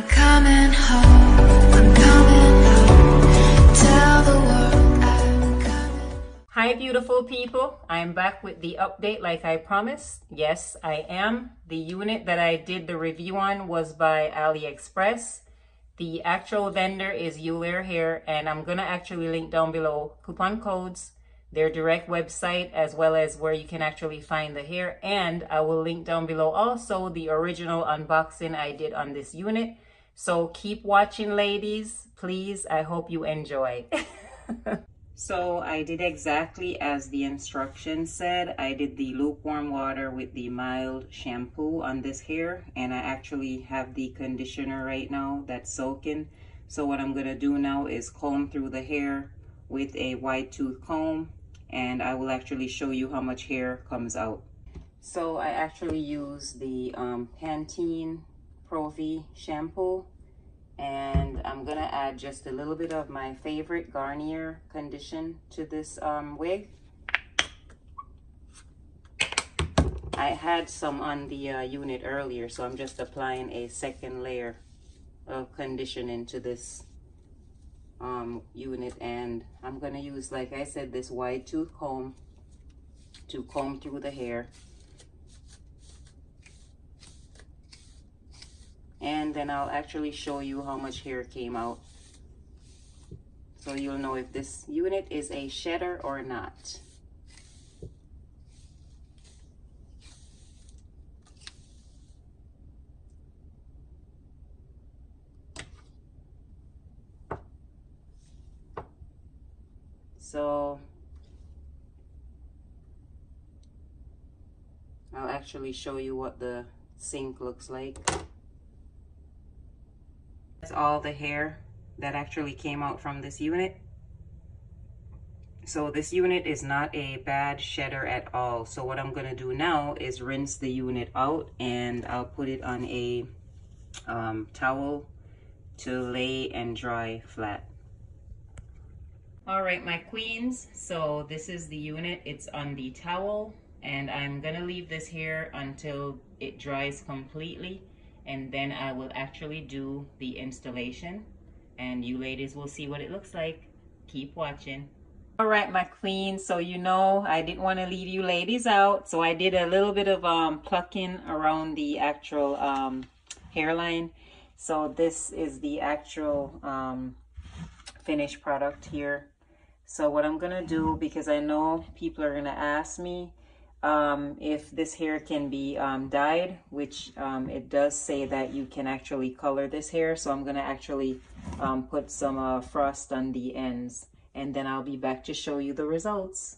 coming home, I'm coming home. Tell the world I'm coming. Hi beautiful people, I'm back with the update like I promised. Yes, I am. The unit that I did the review on was by Aliexpress. The actual vendor is Eullair Hair, and I'm gonna actually link down below coupon codes, their direct website, as well as where you can actually find the hair. And I will link down below also the original unboxing I did on this unit. So keep watching, ladies, please. I hope you enjoy. So I did exactly as the instructions said. I did the lukewarm water with the mild shampoo on this hair, and I actually have the conditioner right now that's soaking. So what I'm gonna do now is comb through the hair with a wide tooth comb, and I will actually show you how much hair comes out. So I actually use the Pantene Pro-V shampoo, and I'm gonna add just a little bit of my favorite Garnier condition to this wig. I had some on the unit earlier, so I'm just applying a second layer of conditioning to this unit, and I'm gonna use, like I said, this wide tooth comb to comb through the hair. And then I'll actually show you how much hair came out, so you'll know if this unit is a shedder or not. So I'll actually show you what the sink looks like. That's all the hair that actually came out from this unit. So this unit is not a bad shedder at all. So what I'm gonna do now is rinse the unit out, and I'll put it on a towel to lay and dry flat. All right, my queens, so this is the unit. It's on the towel, and I'm gonna leave this here until it dries completely, and then I will actually do the installation, and you ladies will see what it looks like. Keep watching. All right, my queens, so you know I didn't want to leave you ladies out, so I did a little bit of plucking around the actual hairline. So this is the actual finished product here. So what I'm gonna do, because I know people are gonna ask me if this hair can be dyed, which it does say that you can actually color this hair. So I'm gonna actually put some frost on the ends, and then I'll be back to show you the results.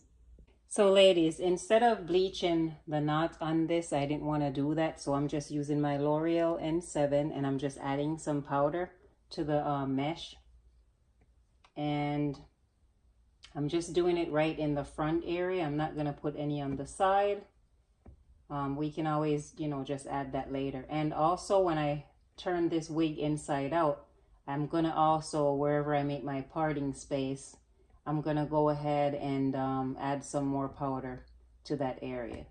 So ladies, instead of bleaching the knot on this, I didn't want to do that, so I'm just using my L'Oreal N7, and I'm just adding some powder to the mesh, and I'm just doing it right in the front area. I'm not gonna put any on the side. We can always, you know, just add that later. And also when I turn this wig inside out, I'm gonna also, wherever I make my parting space, I'm gonna go ahead and add some more powder to that area.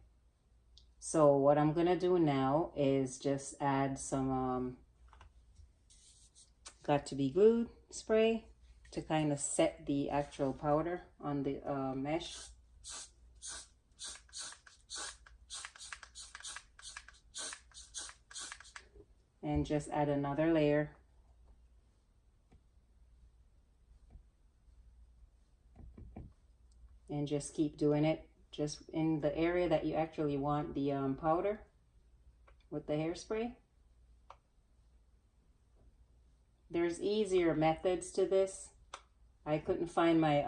So what I'm gonna do now is just add some Got to Be Glued spray to kind of set the actual powder on the mesh. And just add another layer. And just keep doing it just in the area that you actually want the powder with the hairspray. There's easier methods to this. I couldn't find my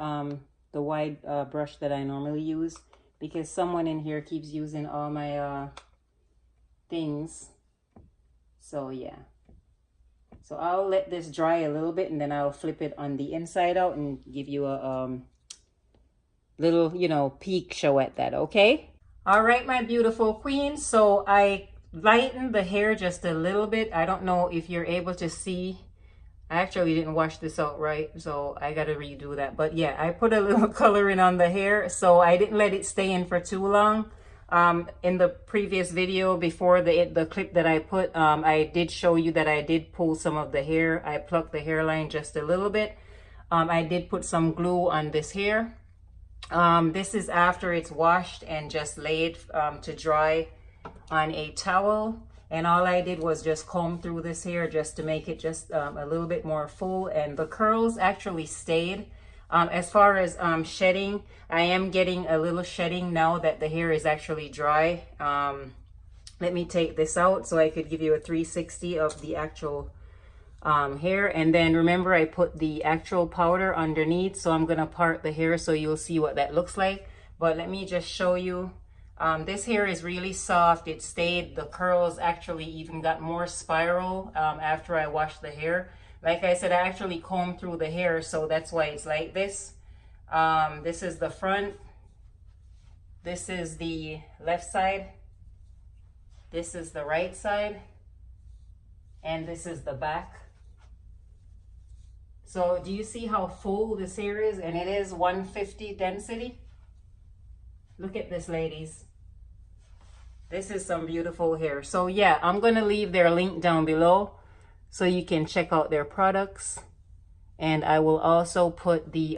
the wide brush that I normally use, because someone in here keeps using all my things. So yeah, so I'll let this dry a little bit, and then I'll flip it on the inside out and give you a little, you know, peek show at that. Okay, all right, my beautiful queens, so I lightened the hair just a little bit. I don't know if you're able to see. I actually didn't wash this out right, so I gotta redo that. But yeah, I put a little coloring on the hair, so I didn't let it stay in for too long. In the previous video before the clip that I put, I did show you that I did pull some of the hair. I plucked the hairline just a little bit. I did put some glue on this hair. This is after it's washed and just laid to dry on a towel. And all I did was just comb through this hair just to make it just a little bit more full. And the curls actually stayed. As far as shedding, I am getting a little shedding now that the hair is actually dry. Let me take this out so I could give you a 360 of the actual hair. And then remember, I put the actual powder underneath, so I'm gonna part the hair so you'll see what that looks like. But let me just show you. This hair is really soft. It stayed. The curls actually even got more spiral after I washed the hair. Like I said, I actually combed through the hair, so that's why it's like this. This is the front. This is the left side. This is the right side. And this is the back. So do you see how full this hair is? And it is 150 density. Look at this, ladies. This is some beautiful hair. So yeah, I'm going to leave their link down below so you can check out their products. And I will also put the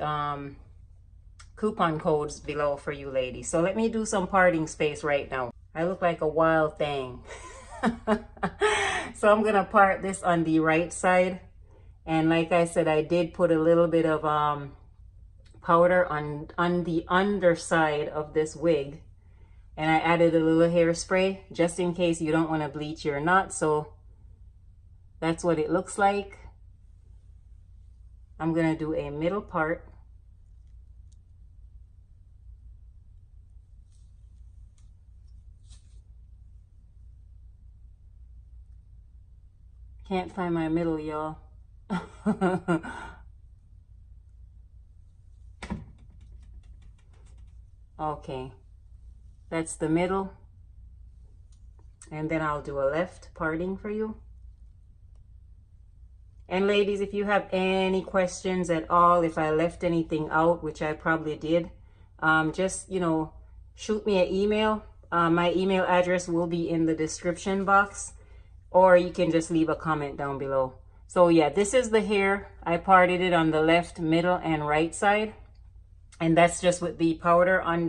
coupon codes below for you ladies. So let me do some parting space right now. I look like a wild thing. So I'm going to part this on the right side. And like I said, I did put a little bit of powder on the underside of this wig. And I added a little hairspray just in case you don't want to bleach your knot. So that's what it looks like. I'm going to do a middle part. Can't find my middle, y'all. Okay, that's the middle. And then I'll do a left parting for you. And ladies, if you have any questions at all, if I left anything out, which I probably did, just, you know, shoot me an email. My email address will be in the description box, or you can just leave a comment down below. So yeah, this is the hair. I parted it on the left, middle, and right side. And that's just with the powder on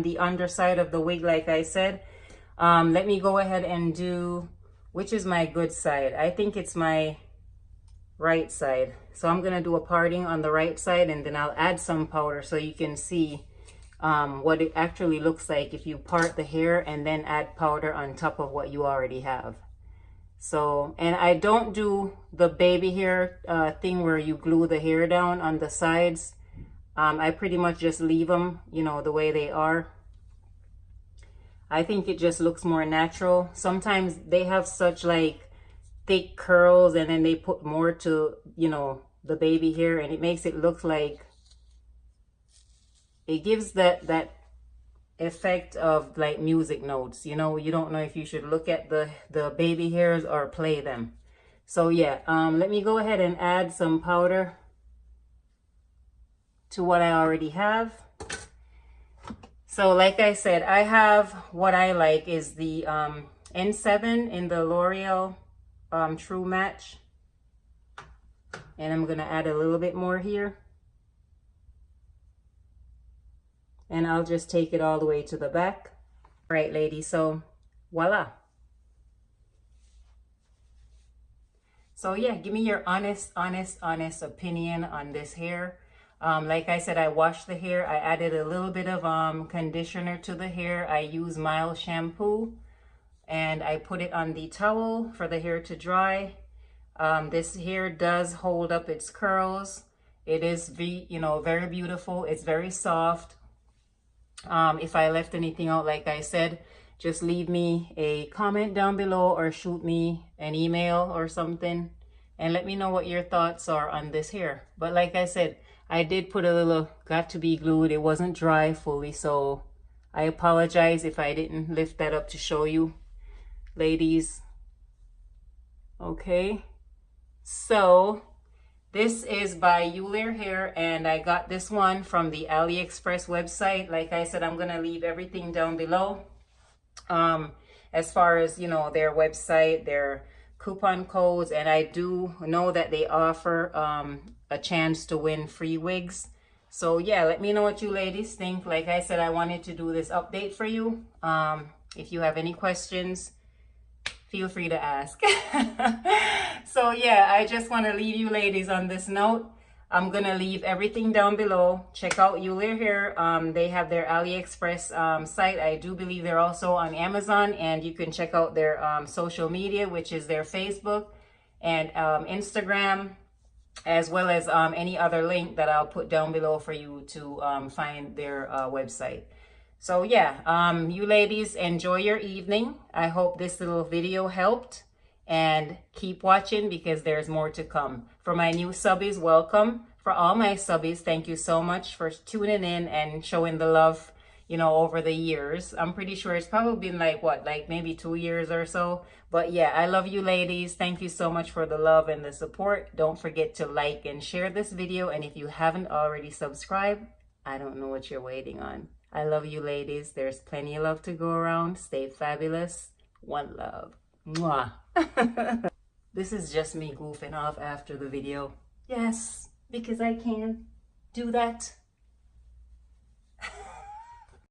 the underside of the wig, like I said. Let me go ahead and do, which is my good side? I think it's my right side. So I'm gonna do a parting on the right side, and then I'll add some powder so you can see what it actually looks like if you part the hair and then add powder on top of what you already have. So, and I don't do the baby hair thing where you glue the hair down on the sides. I pretty much just leave them, you know, the way they are. I think it just looks more natural. Sometimes they have such like thick curls, and then they put more to, you know, the baby hair, and it makes it look like, it gives that effect of like music notes. You know, you don't know if you should look at the baby hairs or play them. So yeah, let me go ahead and add some powder to what I already have. So like I said, I have, what I like is the N7 in the L'Oreal True Match. And I'm gonna add a little bit more here. And I'll just take it all the way to the back. All right, ladies, so voila. So yeah, give me your honest opinion on this hair. Like I said, I washed the hair. I added a little bit of conditioner to the hair. I use mild shampoo, and I put it on the towel for the hair to dry. This hair does hold up its curls. It is, you know, very beautiful. It's very soft. If I left anything out, like I said, just leave me a comment down below or shoot me an email or something and let me know what your thoughts are on this hair. But like I said, I did put a little got to be glued. It wasn't dry fully, so I apologize if I didn't lift that up to show you, ladies. Okay, so this is by Eullair Hair, and I got this one from the Aliexpress website. Like I said, I'm gonna leave everything down below. as far as, you know, their website, their coupon codes, and I do know that they offer a chance to win free wigs. So yeah, let me know what you ladies think. Like I said, I wanted to do this update for you. If you have any questions, feel free to ask. So yeah, I just want to leave you ladies on this note. I'm gonna leave everything down below. Check out Eullair here. They have their Aliexpress site. I do believe they're also on Amazon, and you can check out their social media, which is their Facebook and Instagram, as well as any other link that I'll put down below for you to find their website. So yeah, you ladies, enjoy your evening. I hope this little video helped, and keep watching because there's more to come. For my new subbies, welcome. For all my subbies, thank you so much for tuning in and showing the love, you know, over the years. I'm pretty sure it's probably been like, what, like maybe 2 years or so. But yeah, I love you ladies. Thank you so much for the love and the support. Don't forget to like and share this video. And if you haven't already subscribed, I don't know what you're waiting on. I love you ladies. There's plenty of love to go around. Stay fabulous. One love. Mwah. This is just me goofing off after the video. Yes, because I can do that.